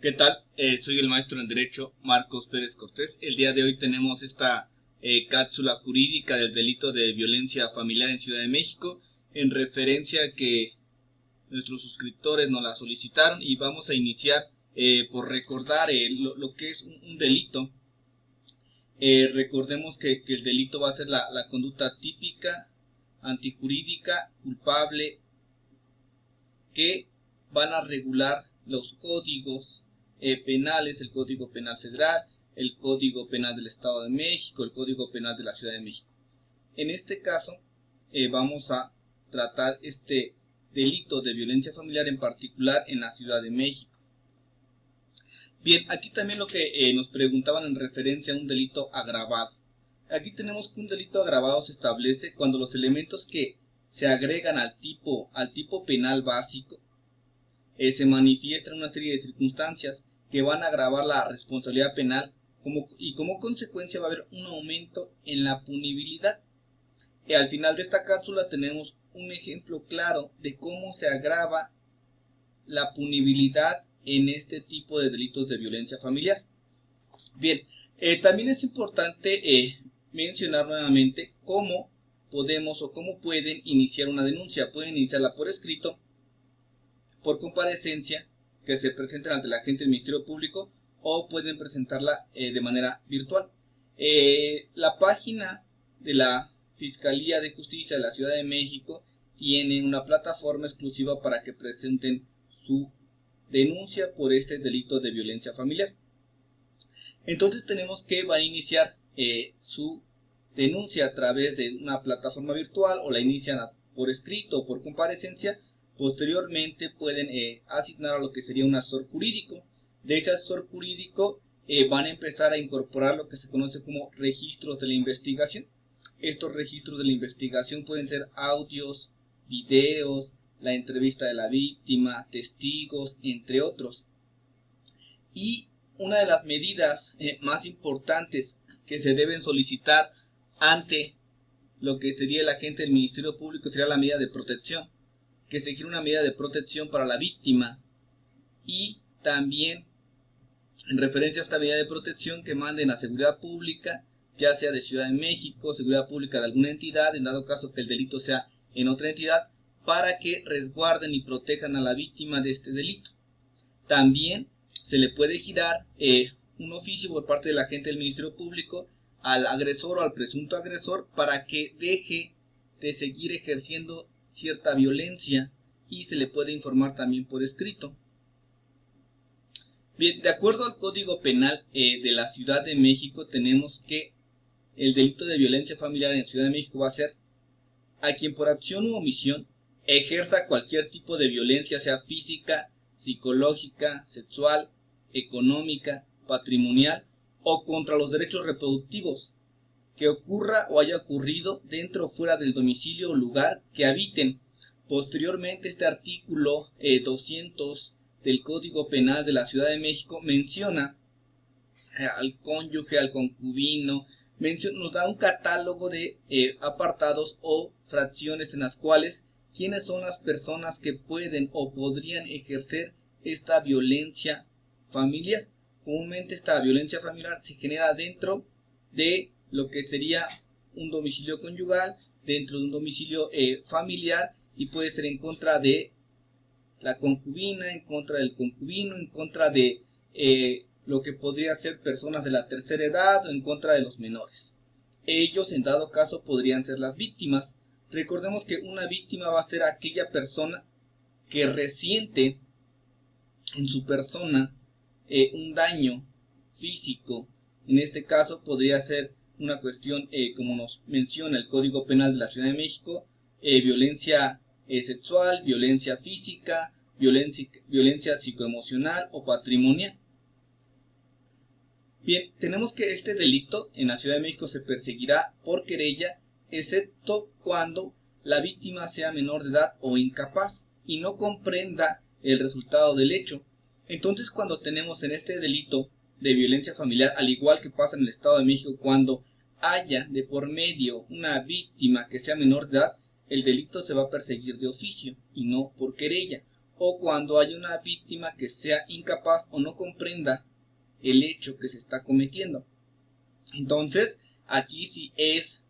¿Qué tal? Soy el maestro en Derecho Marcos Pérez Cortés. El día de hoy tenemos esta cápsula jurídica del delito de violencia familiar en Ciudad de México, en referencia a que nuestros suscriptores nos la solicitaron, y vamos a iniciar por recordar lo que es un delito. Recordemos que el delito va a ser la conducta típica, antijurídica, culpable, que van a regular los códigos penales, el Código Penal Federal, el Código Penal del Estado de México, el Código Penal de la Ciudad de México. En este caso, vamos a tratar este delito de violencia familiar en particular en la Ciudad de México. Bien, aquí también lo que nos preguntaban en referencia a un delito agravado. Aquí tenemos que un delito agravado se establece cuando los elementos que se agregan al tipo penal básico se manifiestan una serie de circunstancias que van a agravar la responsabilidad penal y como consecuencia va a haber un aumento en la punibilidad. Al final de esta cápsula tenemos un ejemplo claro de cómo se agrava la punibilidad en este tipo de delitos de violencia familiar. Bien, también es importante mencionar nuevamente cómo podemos o cómo pueden iniciar una denuncia. Pueden iniciarla por escrito, por comparecencia, que se presenten ante la agente del Ministerio Público, o pueden presentarla de manera virtual. La página de la Fiscalía de Justicia de la Ciudad de México tiene una plataforma exclusiva para que presenten su denuncia por este delito de violencia familiar. Entonces tenemos que va a iniciar su denuncia a través de una plataforma virtual, o la inician por escrito o por comparecencia. Posteriormente pueden asignar a lo que sería un asesor jurídico. De ese asesor jurídico van a empezar a incorporar lo que se conoce como registros de la investigación. Estos registros de la investigación pueden ser audios, videos, la entrevista de la víctima, testigos, entre otros. Y una de las medidas más importantes que se deben solicitar ante lo que sería el agente del Ministerio Público sería la medida de protección, que se quiere una medida de protección para la víctima, y también en referencia a esta medida de protección que manden a seguridad pública, ya sea de Ciudad de México, seguridad pública de alguna entidad, en dado caso que el delito sea en otra entidad, para que resguarden y protejan a la víctima de este delito. También se le puede girar un oficio por parte del agente del Ministerio Público al agresor o al presunto agresor para que deje de seguir ejerciendo cierta violencia, y se le puede informar también por escrito. Bien, de acuerdo al Código Penal de la Ciudad de México, tenemos que el delito de violencia familiar en Ciudad de México va a ser a quien por acción u omisión ejerza cualquier tipo de violencia, sea física, psicológica, sexual, económica, patrimonial o contra los derechos reproductivos, que ocurra o haya ocurrido dentro o fuera del domicilio o lugar que habiten. Posteriormente, este artículo 200 del Código Penal de la Ciudad de México menciona al cónyuge, al concubino, nos da un catálogo de apartados o fracciones en las cuales quiénes son las personas que pueden o podrían ejercer esta violencia familiar. Comúnmente esta violencia familiar se genera dentro de lo que sería un domicilio conyugal, dentro de un domicilio familiar, y puede ser en contra de la concubina, en contra del concubino, en contra de lo que podría ser personas de la tercera edad, o en contra de los menores. Ellos, en dado caso, podrían ser las víctimas. Recordemos que una víctima va a ser aquella persona que resiente en su persona un daño físico. En este caso podría ser una cuestión, como nos menciona el Código Penal de la Ciudad de México, violencia sexual, violencia física, violencia psicoemocional o patrimonial. Bien, tenemos que este delito en la Ciudad de México se perseguirá por querella, excepto cuando la víctima sea menor de edad o incapaz y no comprenda el resultado del hecho. Entonces, cuando tenemos en este delito de violencia familiar, al igual que pasa en el Estado de México, cuando haya de por medio una víctima que sea menor de edad, el delito se va a perseguir de oficio y no por querella. o cuando hay una víctima que sea incapaz o no comprenda el hecho que se está cometiendo. Entonces, aquí sí es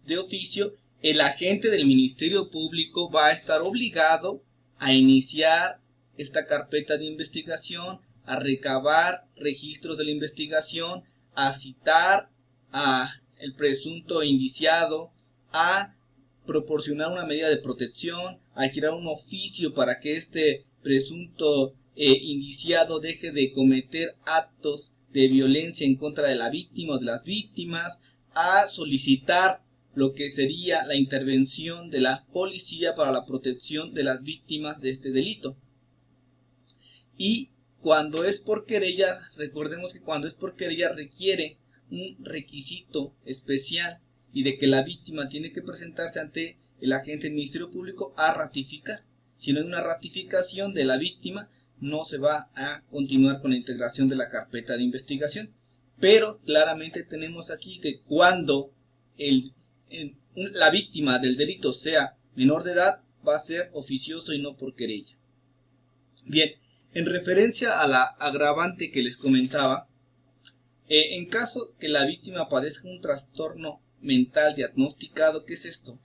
de oficio, el agente del Ministerio Público va a estar obligado a iniciar esta carpeta de investigación, a recabar registros de la investigación, a citar a el presunto indiciado, a proporcionar una medida de protección, a girar un oficio para que este presunto indiciado deje de cometer actos de violencia en contra de la víctima o de las víctimas, a solicitar lo que sería la intervención de la policía para la protección de las víctimas de este delito. Y cuando es por querella, recordemos que cuando es por querella requiere un requisito especial y de que la víctima tiene que presentarse ante el agente del Ministerio Público a ratificar. Si no hay una ratificación de la víctima, no se va a continuar con la integración de la carpeta de investigación. Pero claramente tenemos aquí que cuando la víctima del delito sea menor de edad, va a ser oficioso y no por querella. Bien, en referencia a la agravante que les comentaba, en caso que la víctima padezca un trastorno mental diagnosticado, ¿qué es esto?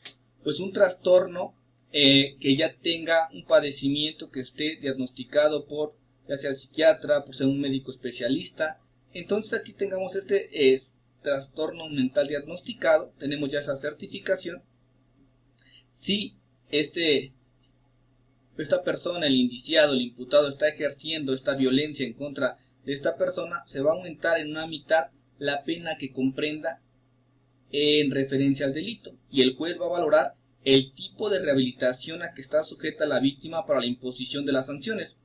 Pues un trastorno que ya tenga un padecimiento que esté diagnosticado por ya sea el psiquiatra, por ser un médico especialista. Entonces aquí tengamos este trastorno mental diagnosticado, tenemos ya esa certificación. Si esta persona, el indiciado, el imputado, está ejerciendo esta violencia en contra de esta persona, se va a aumentar en una mitad la pena que comprenda en referencia al delito, y el juez va a valorar el tipo de rehabilitación a que está sujeta la víctima para la imposición de las sanciones.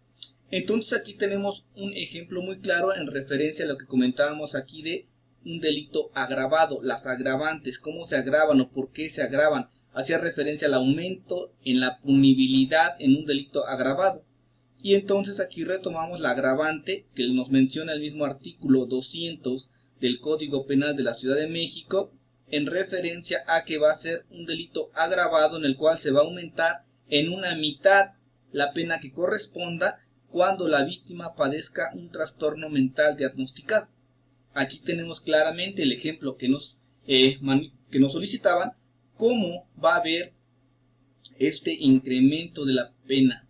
Entonces aquí tenemos un ejemplo muy claro en referencia a lo que comentábamos aquí de un delito agravado, las agravantes, cómo se agravan o por qué se agravan. Hacía referencia al aumento en la punibilidad en un delito agravado. Y entonces aquí retomamos la agravante que nos menciona el mismo artículo 200 del Código Penal de la Ciudad de México, en referencia a que va a ser un delito agravado en el cual se va a aumentar en una mitad la pena que corresponda cuando la víctima padezca un trastorno mental diagnosticado. Aquí tenemos claramente el ejemplo que nos solicitaban, cómo va a haber este incremento de la pena,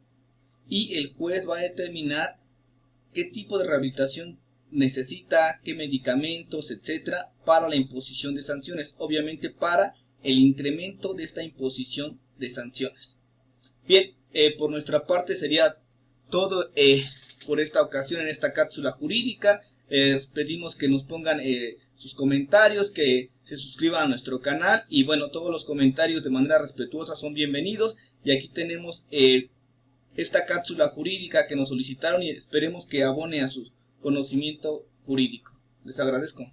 y el juez va a determinar qué tipo de rehabilitación necesita, qué medicamentos, etcétera, para la imposición de sanciones, obviamente para el incremento de esta imposición de sanciones. Bien, por nuestra parte sería todo por esta ocasión en esta cápsula jurídica. Pedimos que nos pongan sus comentarios, que se suscriban a nuestro canal, y bueno, todos los comentarios de manera respetuosa son bienvenidos. Y aquí tenemos esta cápsula jurídica que nos solicitaron y esperemos que abone a su conocimiento jurídico. Les agradezco.